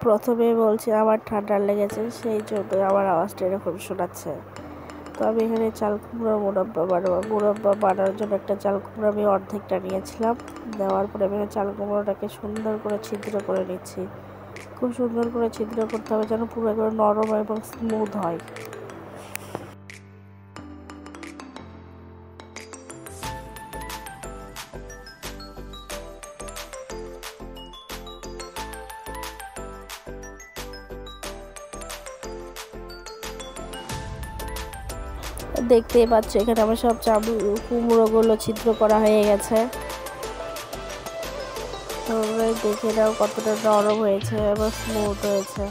প্রথমে বলছি আমার ঠান্ডা লেগেছে, সেই জন্য আমার আওয়াজটা এরকম শোনাচ্ছে। তো আমি এখানে চাল কুমড়োর মুরব্বা বানানোর জন্য একটা চাল কুমড়ো আমি অর্ধেকটা নিয়েছিলাম। নেওয়ার পরে আমি চাল কুমড়োটাকে সুন্দর করে ছিদ্র করে নিচ্ছি। খুব সুন্দর করে ছিদ্র করতে হবে যেন পুরো একবারে নরম এবং স্মুথ হয়। দেখতেই পাচ্ছ এখানে আমার সব কুমড়োগুলো ছিদ্র করা হয়ে গেছে। তোমরা দেখে নাও কতটা নরম হয়েছে এবং স্মুথ হয়েছে।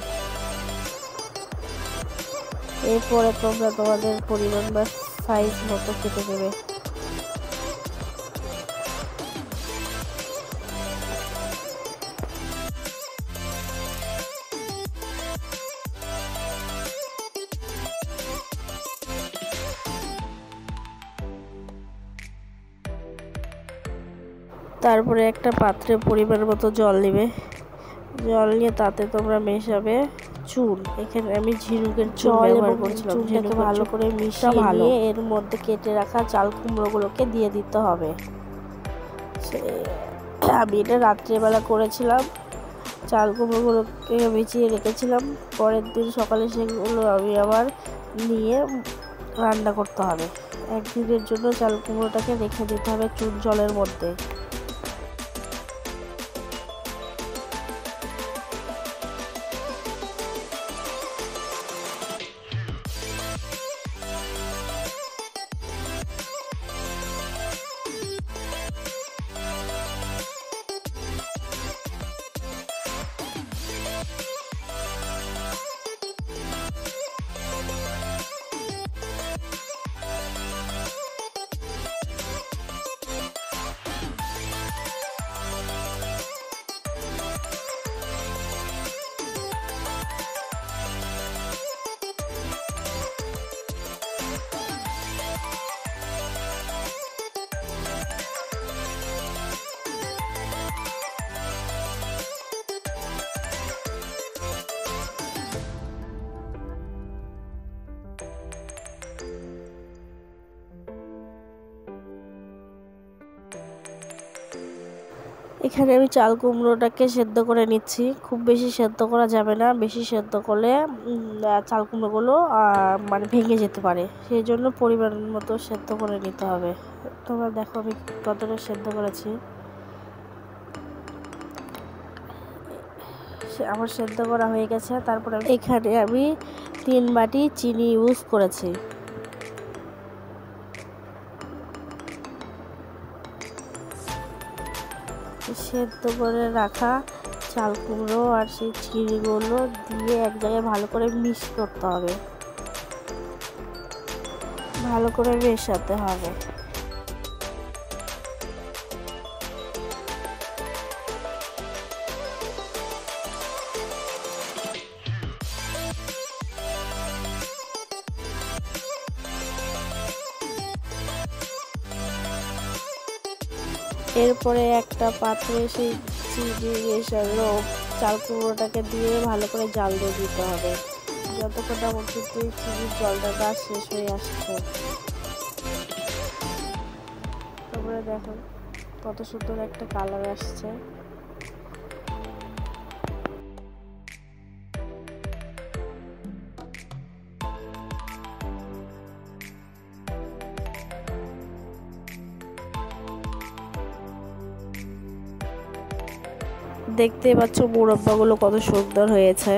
এরপরে তোমরা তোমাদের পরিমাণ বা সাইজ মতো কেটে নেবে। তারপরে একটা পাত্রে পরিমাণ মতো জল নেবে। জল নিয়ে তাতে তোমরা মেশাবে চুন। এখানে আমি ঝিনুকের চুন ব্যবহার করছিলাম। চুনটাকে ভালো করে মিশিয়ে নিয়ে এর মধ্যে কেটে রাখা চাল কুমড়োগুলোকে দিয়ে দিতে হবে। আমি এটা রাত্রেবেলা করেছিলাম। চাল কুমড়োগুলোকে ভিজিয়ে রেখেছিলাম। পরের দিন সকালে সেগুলো আমি আবার নিয়ে রান্না করতে হবে। একদিনের জন্য চাল কুমড়োটাকে রেখে দিতে হবে চুন জলের মধ্যে। এখানে আমি চাল কুমড়োটাকে সেদ্ধ করে নিচ্ছি। খুব বেশি সেদ্ধ করা যাবে না, বেশি সেদ্ধ করলে চাল কুমড়োগুলো মানে ভেঙে যেতে পারে। সেই জন্য পরিমাণ মতো সেদ্ধ করে নিতে হবে। তোমরা দেখো আমি কতটা সেদ্ধ করেছি। আমার সেদ্ধ করা হয়ে গেছে। তারপরে এখানে আমি 3 বাটি চিনি ইউজ করেছি। সেদ্ধ করে রাখা চাল কুমড়ো আর সেই চিনিগুলো দিয়ে এক জায়গায় ভালো করে মিক্স করতে হবে, ভালো করে মেশাতে হবে। এরপরে একটা পাত্রে সেই চিনি মেশানো চাল কুমড়োটাকে দিয়ে ভালো করে জাল দিয়ে দিতে হবে যতক্ষণ না পর্যন্ত চিনির জলটা শেষ হয়ে আসছে। তারপরে দেখো কত সুন্দর একটা কালার আসছে। দেখতে পাচ্ছ মুরব্বাগুলো কত সুন্দর হয়েছে।